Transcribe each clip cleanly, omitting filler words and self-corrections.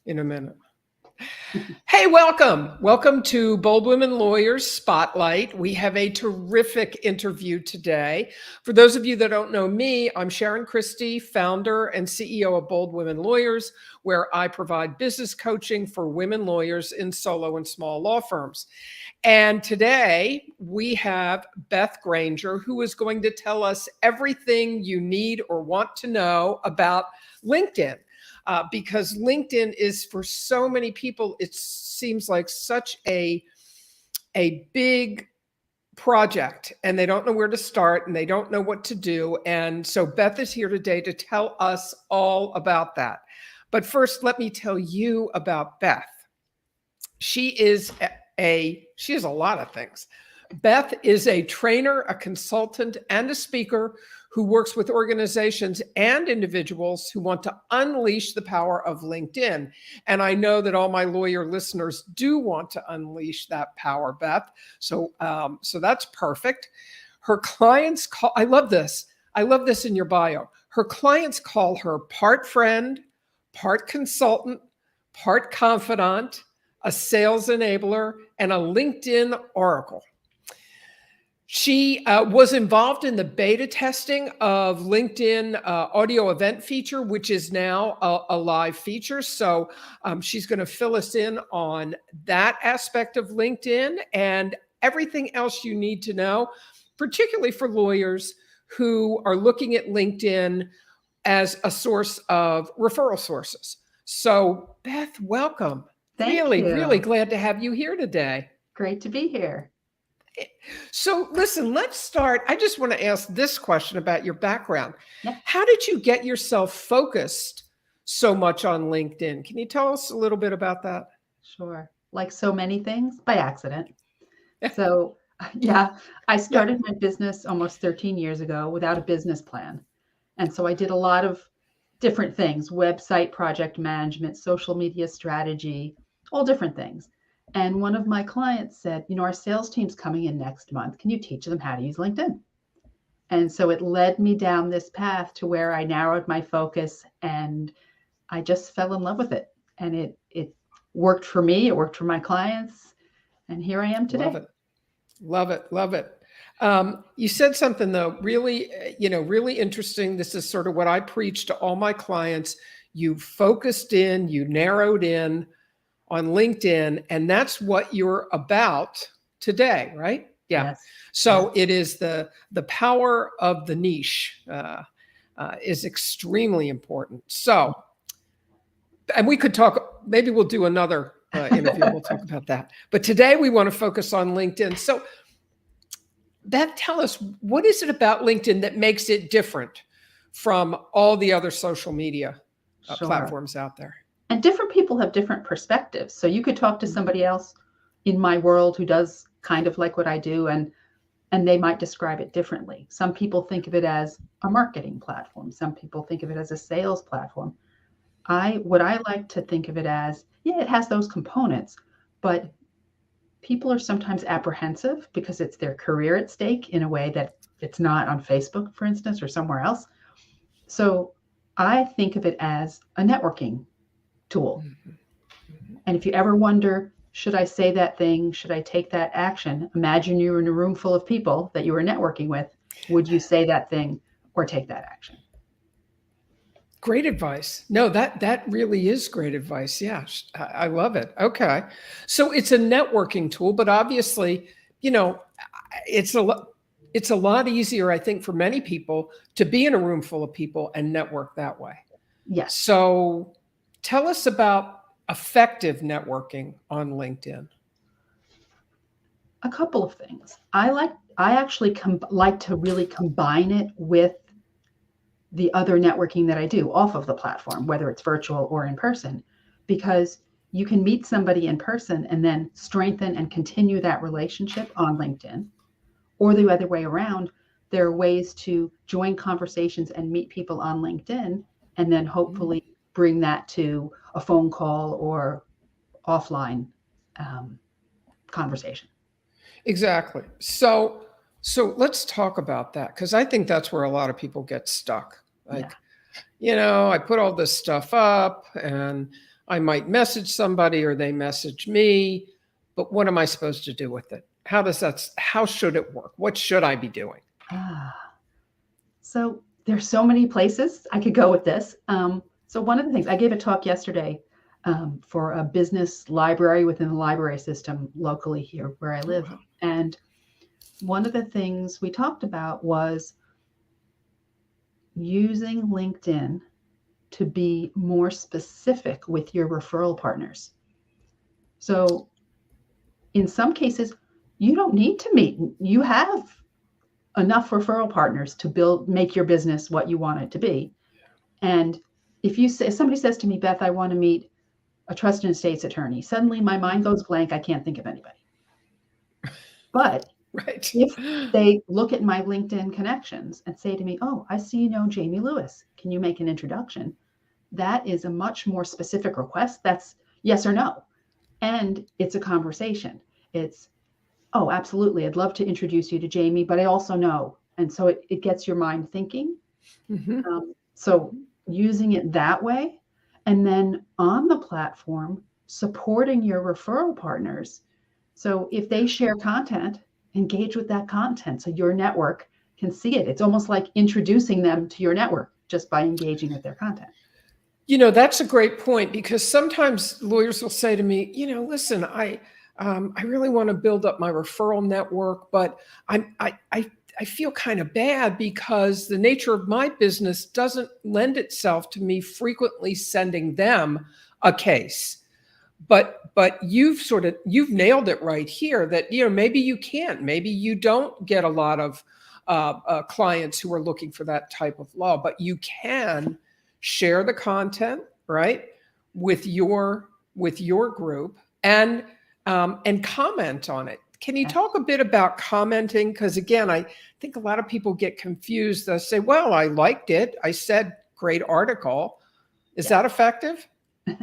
in a minute. Hey, welcome. Welcome to Bold Women Lawyers Spotlight. We have a terrific interview today. For those of you that don't know me, I'm Sharon Christie, founder and CEO of Bold Women Lawyers, where I provide business coaching for women lawyers in solo and small law firms. And today we have Beth Granger, who is going to tell us everything you need or want to know about LinkedIn. Because LinkedIn is, for so many people, it seems like such a big project, and they don't know where to start and they don't know what to do. And so Beth is here today to tell us all about that. But first, let me tell you about Beth. She is a lot of things. Beth is a trainer, a consultant, and a speaker who works with organizations and individuals who want to unleash the power of LinkedIn. And I know that all my lawyer listeners do want to unleash that power, Beth. So that's perfect. Her clients call, I love this. I love this in your bio. Her clients call her part friend, part consultant, part confidant, a sales enabler, and a LinkedIn oracle. She was involved in the beta testing of LinkedIn audio event feature, which is now a live feature. So she's going to fill us in on that aspect of LinkedIn and everything else you need to know, particularly for lawyers who are looking at LinkedIn as a source of referral sources. So Beth, welcome. Thank you. Really glad to have you here today. Great to be here. So listen, let's start. I just want to ask this question about your background. Yeah. How did you get yourself focused so much on LinkedIn? Can you tell us a little bit about that? Sure. Like so many things, by accident. So yeah, I started my business almost 13 years ago without a business plan. And so I did a lot of different things, website project management, social media strategy, all different things. And one of my clients said, our sales team's coming in next month. Can you teach them how to use LinkedIn? And so it led me down this path to where I narrowed my focus and I just fell in love with it. And it worked for me. It worked for my clients. And here I am today. Love it. You said something though, really interesting. This is sort of what I preach to all my clients. You focused in, you narrowed in on LinkedIn, and that's what you're about today, right? Yeah. Yes. So it is the power of the niche is extremely important. So, and we could talk, maybe we'll do another interview. We'll talk about that. But today we want to focus on LinkedIn. So Beth, tell us, what is it about LinkedIn that makes it different from all the other social media platforms out there? And different people have different perspectives. So you could talk to somebody else in my world who does kind of like what I do, and they might describe it differently. Some people think of it as a marketing platform. Some people think of it as a sales platform. What I like to think of it as, it has those components, but people are sometimes apprehensive because it's their career at stake in a way that it's not on Facebook, for instance, or somewhere else. So I think of it as a networking tool. And if you ever wonder, should I say that thing? Should I take that action? Imagine you were in a room full of people that you were networking with. Would you say that thing or take that action? Great advice. No, that really is great advice. Yeah, I love it. Okay. So it's a networking tool, but obviously, it's a lot easier, I think, for many people to be in a room full of people and network that way. Yes. So tell us about effective networking on LinkedIn. A couple of things. I actually like to really combine it with the other networking that I do off of the platform, whether it's virtual or in person, because you can meet somebody in person and then strengthen and continue that relationship on LinkedIn, or the other way around. There are ways to join conversations and meet people on LinkedIn and then hopefully bring that to a phone call or offline conversation. Exactly. So let's talk about that, because I think that's where a lot of people get stuck. Like, I put all this stuff up and I might message somebody or they message me, but what am I supposed to do with it? How should it work? What should I be doing? So there's so many places I could go with this. So one of the things, I gave a talk yesterday for a business library within the library system locally here where I live. Wow. And one of the things we talked about was using LinkedIn to be more specific with your referral partners. So in some cases, you don't need to meet. You have enough referral partners to make your business what you want it to be. And if somebody says to me, Beth, I want to meet a trust and estates attorney, suddenly my mind goes blank. I can't think of anybody. But right. If they look at my LinkedIn connections and say to me, oh, I see you know Jamie Lewis, can you make an introduction? That is a much more specific request. That's yes or no. And it's a conversation. It's, oh, absolutely. I'd love to introduce you to Jamie, but I also know. And so it gets your mind thinking. Mm-hmm. So using it that way, and then on the platform, supporting your referral partners. So if they share content, engage with that content so your network can see it. It's almost like introducing them to your network just by engaging with their content. You know, that's a great point, because sometimes lawyers will say to me, you know, listen, I really want to build up my referral network, but I feel kind of bad because the nature of my business doesn't lend itself to me frequently sending them a case. But you've nailed it right here that, you know, maybe you can't, maybe you don't get a lot of clients who are looking for that type of law, but you can share the content, right, with your group and comment on it. Can you talk a bit about commenting? Because again, I think a lot of people get confused. They'll say, well, I liked it. I said, great article. Is that effective?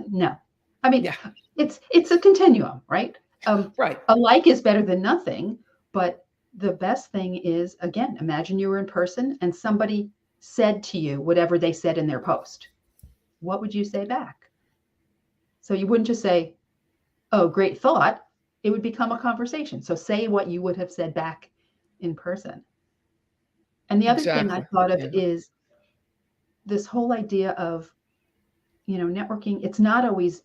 No. I mean, it's a continuum, right? Right. A like is better than nothing, but the best thing is, again, imagine you were in person and somebody said to you whatever they said in their post. What would you say back? So you wouldn't just say, oh, great thought. It would become a conversation. So say what you would have said back in person. And the other thing I thought of is this whole idea of, you know, networking. It's not always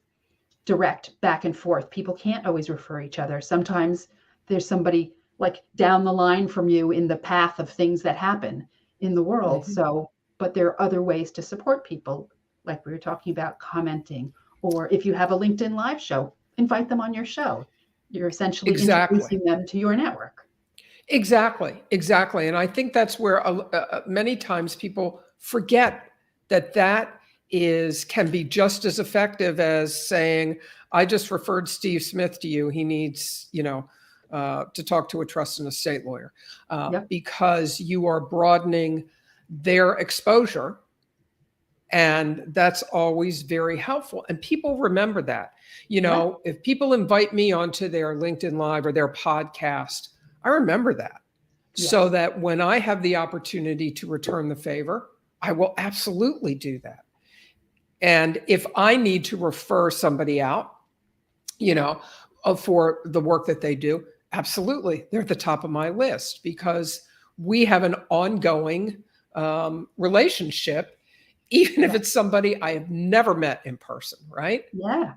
direct back and forth. People can't always refer each other. Sometimes there's somebody like down the line from you in the path of things that happen in the world. Mm-hmm. So, but there are other ways to support people, like we were talking about commenting, or if you have a LinkedIn live show, invite them on your show. You're essentially introducing them to your network. Exactly. And I think that's where many times people forget that can be just as effective as saying, I just referred Steve Smith to you. He needs, you know, to talk to a trust and estate lawyer, because you are broadening their exposure. And that's always very helpful. And people remember that, you know, if people invite me onto their LinkedIn Live or their podcast, I remember that. So that when I have the opportunity to return the favor, I will absolutely do that. And if I need to refer somebody out, you know, for the work that they do, absolutely, they're at the top of my list, because we have an ongoing relationship, even if it's somebody I have never met in person, right? Yeah.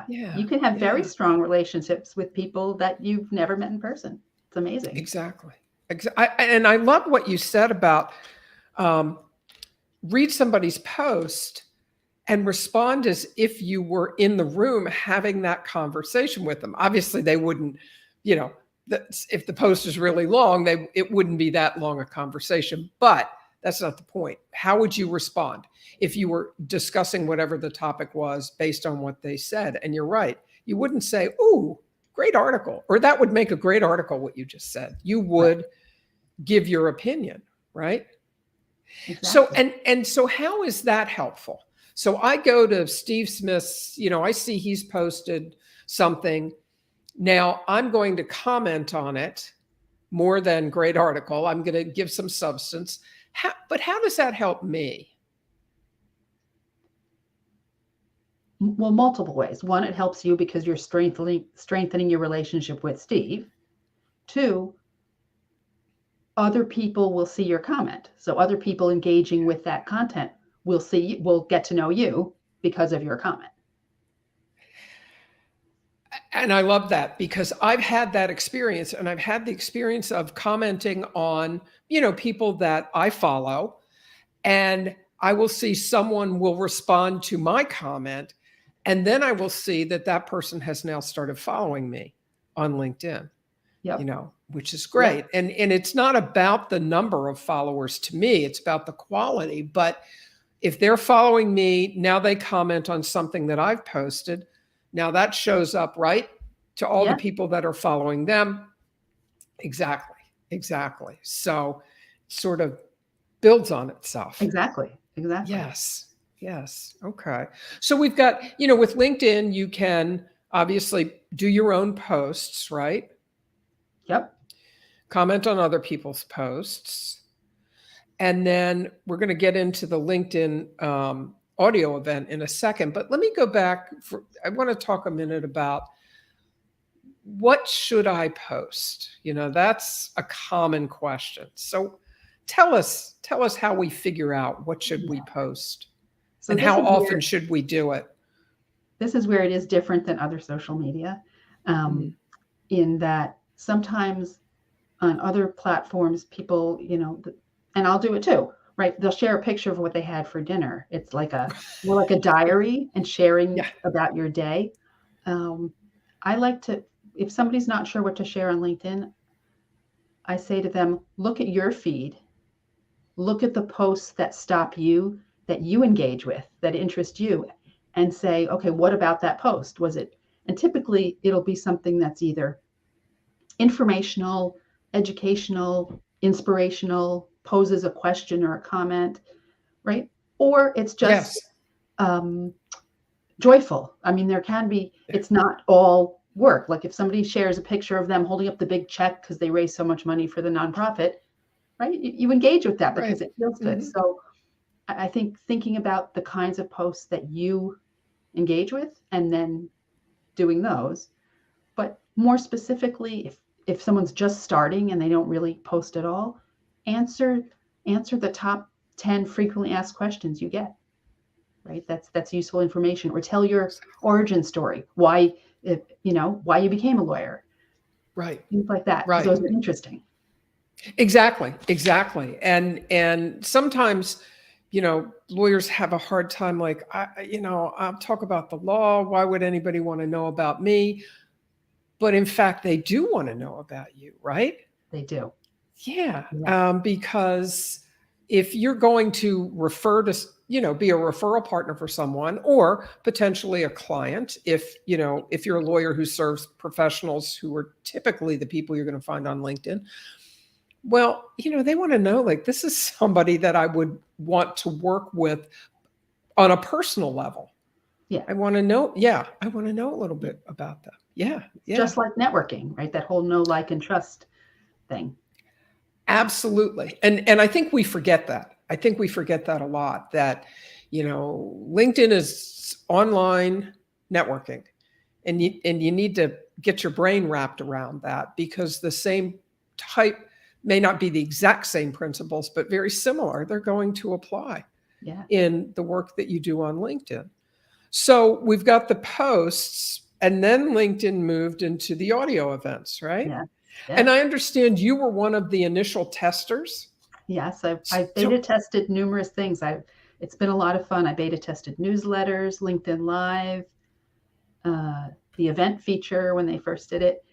You can have very strong relationships with people that you've never met in person. It's amazing. Exactly. And I love what you said about read somebody's post and respond as if you were in the room having that conversation with them. Obviously, they wouldn't, you know, if the post is really long, it wouldn't be that long a conversation. But that's not the point. How would you respond if you were discussing whatever the topic was based on what they said? And you're right. You wouldn't say, ooh, great article, or that would make a great article, what you just said. You would give your opinion, right? Exactly. So, so how is that helpful? So I go to Steve Smith's, you know, I see he's posted something. Now I'm going to comment on it more than great article. I'm going to give some substance. But how does that help me? Well, multiple ways. One, it helps you because you're strengthening your relationship with Steve. Two, other people will see your comment. So other people engaging with that content will get to know you because of your comment. And I love that because I've had that experience, and I've had the experience of commenting on, people that I follow, and I will see someone will respond to my comment, and then I will see that that person has now started following me on LinkedIn. Yep. Which is great. Yep. And it's not about the number of followers to me, it's about the quality. But if they're following me, now they comment on something that I've posted. Now that shows up, right, to all the people that are following them. Exactly. So it sort of builds on itself. Exactly. Yes. Okay. So we've got, with LinkedIn, you can obviously do your own posts, right? Yep. Comment on other people's posts. And then we're going to get into the LinkedIn audio event in a second. But let me go back. I want to talk a minute about what should I post? That's a common question. So tell us how we figure out what should we post, and how often should we do it? This is where it is different than other social media, in that sometimes on other platforms, people, and I'll do it too, right? They'll share a picture of what they had for dinner. It's more like a diary and sharing about your day. I like to, if somebody's not sure what to share on LinkedIn, I say to them, look at your feed, look at the posts that stop you, that you engage with, that interest you, and say, okay, what about that post? And typically it'll be something that's either informational, educational, inspirational, poses a question or a comment, right? Or it's just joyful. I mean, there can be, it's not all work. Like if somebody shares a picture of them holding up the big check because they raised so much money for the nonprofit, right? You engage with that because it feels good. So I think thinking about the kinds of posts that you engage with and then doing those, but more specifically, if someone's just starting and they don't really post at all, answer the top 10 frequently asked questions you get, right? That's useful information. Or tell your origin story, why you became a lawyer, right? Things like that. Right. Those are interesting. Exactly. And sometimes, lawyers have a hard time, like, I'll talk about the law. Why would anybody want to know about me? But in fact, they do want to know about you, right? They do. Yeah. Because if you're going to refer to, be a referral partner for someone, or potentially a client, if you're a lawyer who serves professionals who are typically the people you're going to find on LinkedIn, well, they want to know, like, this is somebody that I would want to work with on a personal level. Yeah. I want to know a little bit about them. Yeah. Just like networking, right? That whole know, like, and trust thing. Absolutely. And I think we forget that. I think we forget that a lot, that, LinkedIn is online networking, and you need to get your brain wrapped around that, because the same type may not be the exact same principles, but very similar. They're going to apply in the work that you do on LinkedIn. So we've got the posts, and then LinkedIn moved into the audio events, right? Yeah. And I understand you were one of the initial testers. Yes, I've beta tested numerous things. It's been a lot of fun. I beta tested newsletters, LinkedIn Live, the event feature when they first did it.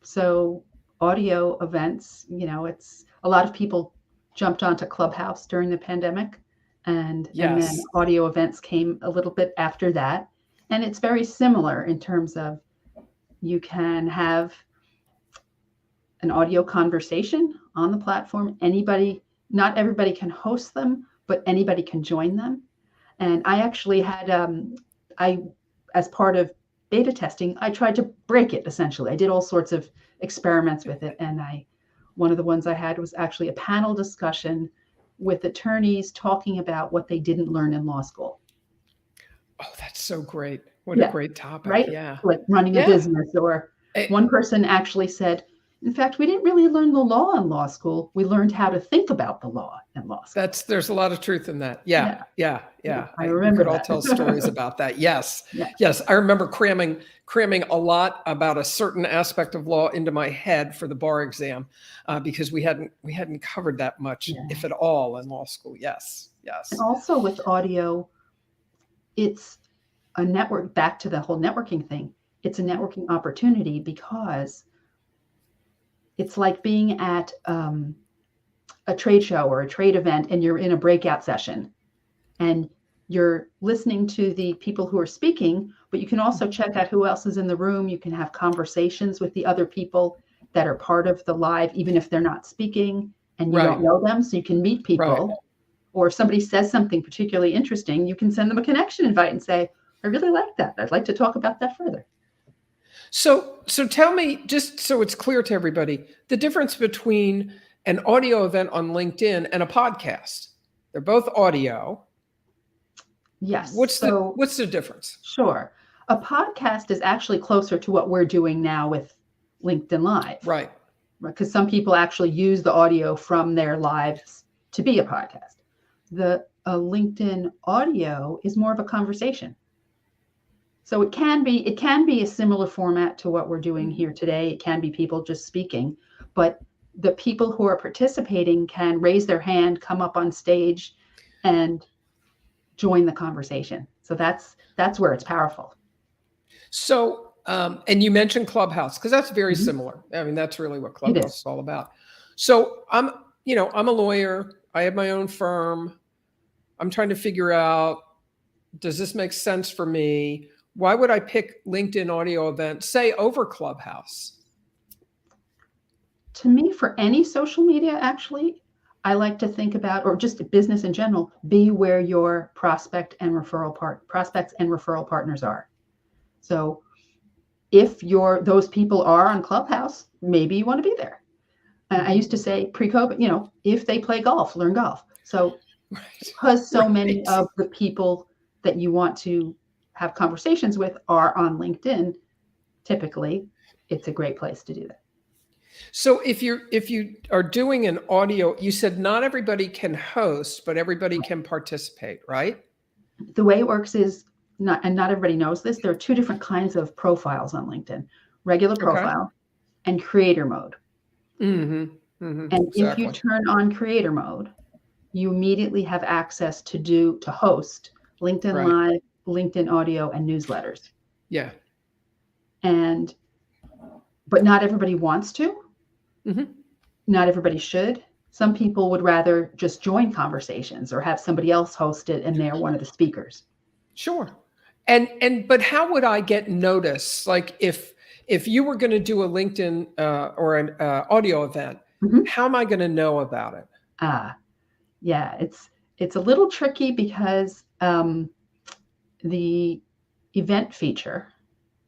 So audio events, it's a lot of people jumped onto Clubhouse during the pandemic, and then audio events came a little bit after that. And it's very similar in terms of you can have an audio conversation on the platform. Not everybody can host them, but anybody can join them. And I actually had, as part of beta testing, I tried to break it essentially. I did all sorts of experiments with it. And one of the ones I had was actually a panel discussion with attorneys talking about what they didn't learn in law school. Oh, that's so great. What a Yeah, great topic. right? Yeah. Like running a Yeah. business, or Eh, one person actually said, in fact, we didn't really learn the law in law school. We learned how to think about the law in law school. there's a lot of truth in that. Yeah. Yeah, Yeah. yeah, Yeah. I We remember could all tell stories that. about that. Yes. Yeah, Yes. I remember cramming a lot about a certain aspect of law into my head for the bar exam, because we hadn't covered that much, yeah. if at all, in law school. Yes. And Yes. also with audio, it's a network, back to the whole networking thing. It's a networking opportunity because it's like being at a trade show or a trade event, and you're in a breakout session and you're listening to the people who are speaking, but you can also check out who else is in the room. You can have conversations with the other people that are part of the live, even if they're not speaking and you Right. don't know them. So you can meet people. Right. Or if somebody says something particularly interesting, you can send them a connection invite and say, I really like that. I'd like to talk about that further. So tell me, just so it's clear to everybody, the difference between an audio event on LinkedIn and a podcast. They're both audio. Yes. What's the difference? Sure. A podcast is actually closer to what we're doing now with LinkedIn Live. Right. Because some people actually use the audio from their lives to be a podcast. The LinkedIn audio is more of a conversation. So it can be a similar format to what we're doing here today. It can be people just speaking, but the people who are participating can raise their hand, come up on stage, and join the conversation. So that's where it's powerful. So, and you mentioned Clubhouse, because that's very Mhm. similar. I mean, that's really what It Clubhouse is all about. So I'm a lawyer. I have my own firm. I'm trying to figure out, does this make sense for me? Why would I pick LinkedIn audio event, say, over Clubhouse? To me, for any social media, actually, I like to think about, or just business in general, be where your prospects and referral partners are. So if those people are on Clubhouse, maybe you want to be there. I used to say pre-COVID, if they play golf, learn golf. So because so many of the people that you want to have conversations with are on LinkedIn, typically it's a great place to do that. So if you are doing an audio, you said not everybody can host, but everybody can participate, right? The way it works is not everybody knows this. There are two different kinds of profiles on LinkedIn: regular profile and creator mode. Mm-hmm. Mm-hmm. And Exactly. if you turn on creator mode, you immediately have access to host LinkedIn Live, LinkedIn audio, and newsletters. Yeah. But not everybody wants to. Mm-hmm. Not everybody should. Some people would rather just join conversations or have somebody else host it and they're one of the speakers. Sure. But how would I get notice? Like if you were going to do a LinkedIn or an audio event, Mm-hmm. how am I going to know about it? Yeah, it's a little tricky because the event feature,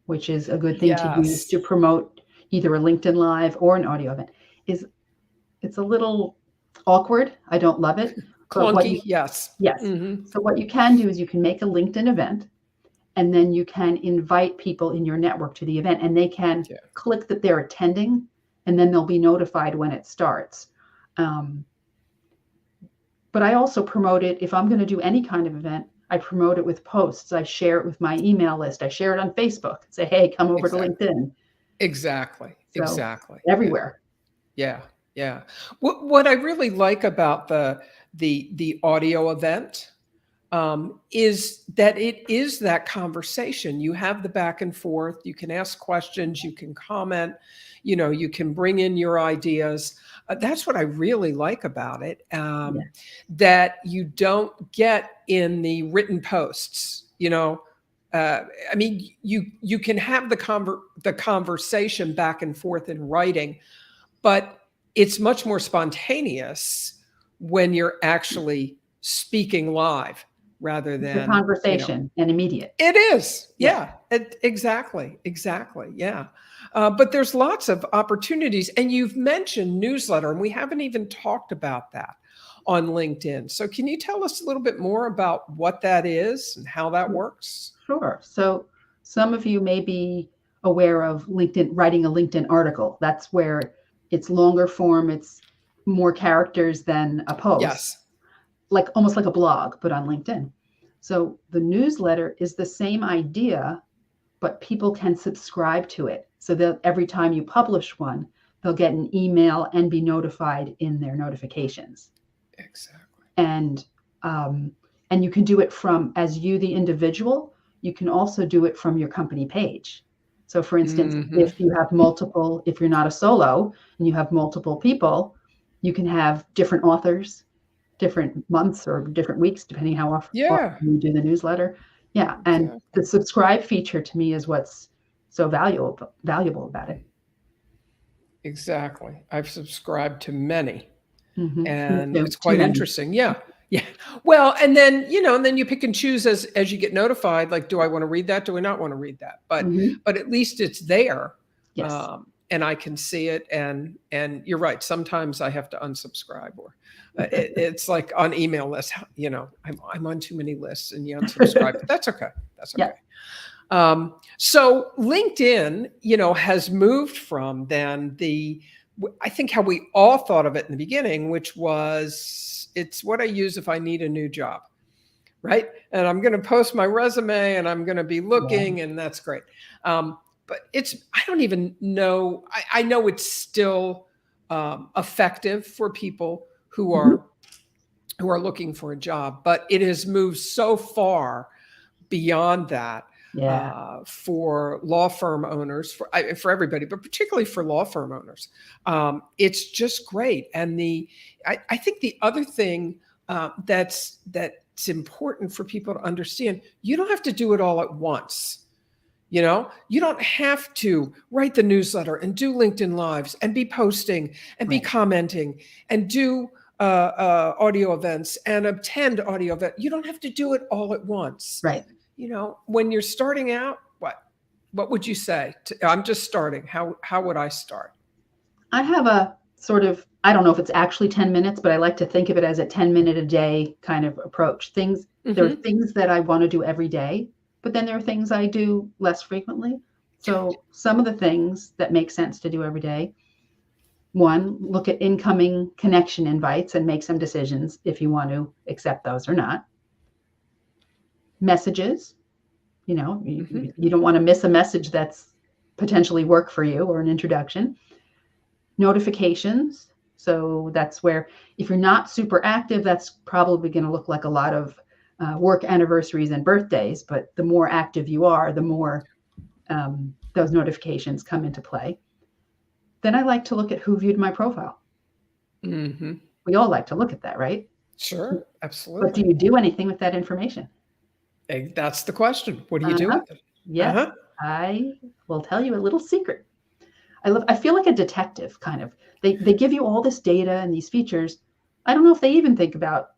which is a good thing to use to promote either a LinkedIn Live or an audio event, it's a little awkward. I don't love it. Clunky, yes. Yes. Mm-hmm. So what you can do is you can make a LinkedIn event, and then you can invite people in your network to the event, and they can click that they're attending, and then they'll be notified when it starts. But I also promote it, if I'm going to do any kind of event, I promote it with posts. I share it with my email list. I share it on Facebook. Say, hey, come over to LinkedIn. Exactly. So exactly. Everywhere. Yeah. Yeah. What I really like about the audio event is that it is that conversation. You have the back and forth. You can ask questions. You can comment. You can bring in your ideas. That's what I really like about it. That you don't get in the written posts. I mean, you can have the conversation back and forth in writing, but it's much more spontaneous when you're actually speaking live rather than the conversation and immediate. It is. Yeah. Exactly. Yeah. But there's lots of opportunities, and you've mentioned newsletter, and we haven't even talked about that. on LinkedIn. So can you tell us a little bit more about what that is and how that works? Sure. So some of you may be aware of LinkedIn, writing a LinkedIn article. That's where it's longer form, it's more characters than a post, Yes. like almost like a blog, but on LinkedIn. So the newsletter is the same idea, but people can subscribe to it. So that every time you publish one, they'll get an email and be notified in their notifications. Exactly. And you can do it from, as you, the individual, you can also do it from your company page. So for instance, if you have multiple, if you're not a solo and you have multiple people, you can have different authors, different months or different weeks, depending how often you do the newsletter. Yeah. And the subscribe feature to me is what's so valuable about it. Exactly. I've subscribed to many. Mm-hmm. And it's quite interesting. Yeah. Yeah. Well, and then, and then you pick and choose as you get notified, like, do I want to read that? Do I not want to read that? But at least it's there. Yes. And I can see it. And you're right. Sometimes I have to unsubscribe, or it's like on email lists, I'm on too many lists and you unsubscribe, but that's okay. That's okay. Yeah. So LinkedIn, has moved from then I think how we all thought of it in the beginning, which was, it's what I use if I need a new job, right? And I'm going to post my resume and I'm going to be looking, and that's great. But I don't even know. I know it's still effective for people who are looking for a job, but it has moved so far beyond that. For law firm owners, for everybody, but particularly for law firm owners, it's just great. And I think the other thing that's important for people to understand, you don't have to do it all at once. You don't have to write the newsletter and do LinkedIn Lives and be posting and be commenting and do audio events and attend audio events. You don't have to do it all at once. Right. When you're starting out, what would you say? I'm just starting. How would I start? I have a sort of, I don't know if it's actually 10 minutes, but I like to think of it as a 10-minute a day kind of approach. There are things that I want to do every day, but then there are things I do less frequently. So some of the things that make sense to do every day: one, look at incoming connection invites and make some decisions if you want to accept those or not. Messages, you don't want to miss a message that's potentially work for you or an introduction. Notifications. So that's where, if you're not super active, that's probably going to look like a lot of work anniversaries and birthdays. But the more active you are, the more those notifications come into play. Then I like to look at who viewed my profile. We all like to look at that, right? Sure, absolutely. But do you do anything with that information? That's the question. What do you do with it? Yes, I will tell you a little secret. I feel like a detective, kind of. They give you all this data and these features. I don't know if they even think about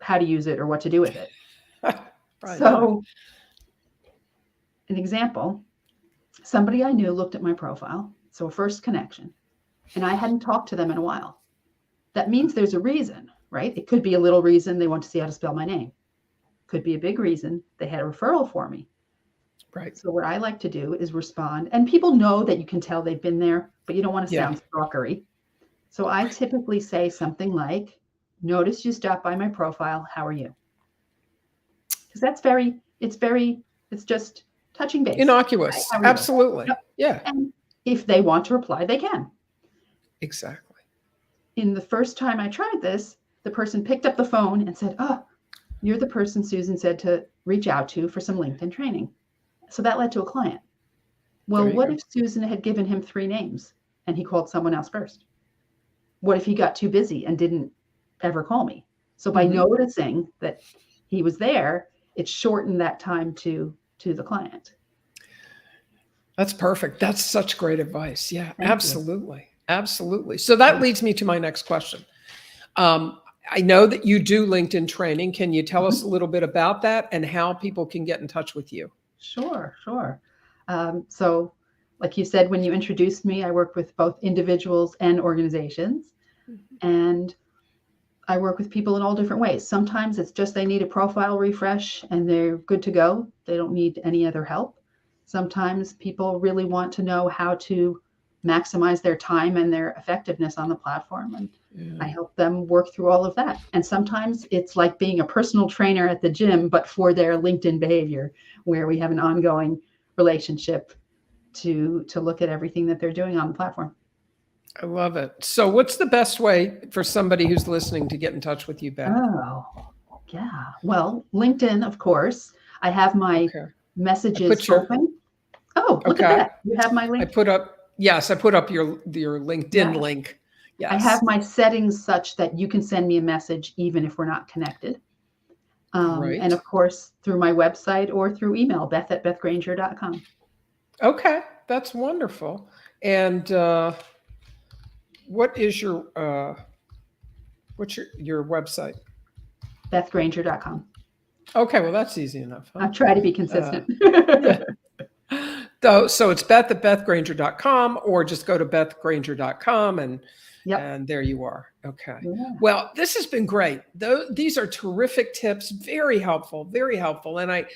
how to use it or what to do with it. So, an example, somebody I knew looked at my profile, so a first connection, and I hadn't talked to them in a while. That means there's a reason, right? It could be a little reason they want to see how to spell my name. Could be a big reason they had a referral for me. Right. So what I like to do is respond, and people know that you can tell they've been there, but you don't want to sound stalkery. So I typically say something like, "Notice you stopped by my profile. How are you?" Because it's just touching base. Innocuous. Absolutely. Yep. Yeah. And if they want to reply, they can. Exactly. In the first time I tried this, the person picked up the phone and said, "Oh, you're the person Susan said to reach out to for some LinkedIn training." So that led to a client. Well, what if Susan had given him 3 names and he called someone else first? What if he got too busy and didn't ever call me? So by noticing that he was there, it shortened that time to the client. That's perfect. That's such great advice. Yeah, absolutely. Absolutely. So that leads me to my next question. I know that you do LinkedIn training. Can you tell us a little bit about that and how people can get in touch with you? Sure. So like you said, when you introduced me, I work with both individuals and organizations. And I work with people in all different ways. Sometimes it's just they need a profile refresh and they're good to go. They don't need any other help. Sometimes people really want to know how to maximize their time and their effectiveness on the platform. And I help them work through all of that. And sometimes it's like being a personal trainer at the gym, but for their LinkedIn behavior, where we have an ongoing relationship to look at everything that they're doing on the platform. I love it. So what's the best way for somebody who's listening to get in touch with you, Beth? Oh, yeah. Well, LinkedIn, of course. I have my messages open. Oh, look at that. You have my link. I put up your LinkedIn link. Yes. I have my settings such that you can send me a message even if we're not connected. And of course, through my website or through email, beth@bethgranger.com. Okay, that's wonderful. And what is what's your website? bethgranger.com. Okay, well, that's easy enough. Huh? I try to be consistent. So it's beth@bethgranger.com, or just go to bethgranger.com and there you are. Okay. Yeah. Well, this has been great. These are terrific tips, very helpful, very helpful. And I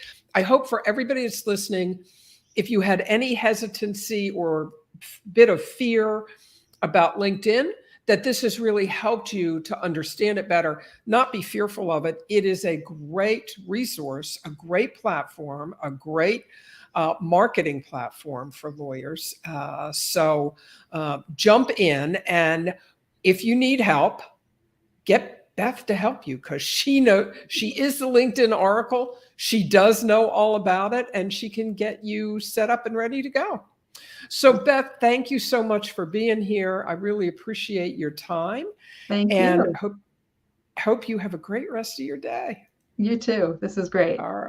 hope for everybody that's listening, if you had any hesitancy or bit of fear about LinkedIn, that this has really helped you to understand it better, not be fearful of it. It is a great resource, a great platform, a great marketing platform for lawyers. So jump in, and if you need help, get Beth to help you, because she is the LinkedIn oracle. She does know all about it, and she can get you set up and ready to go. So Beth, thank you so much for being here. I really appreciate your time. Thank you. And hope you have a great rest of your day. You too. This is great. All right.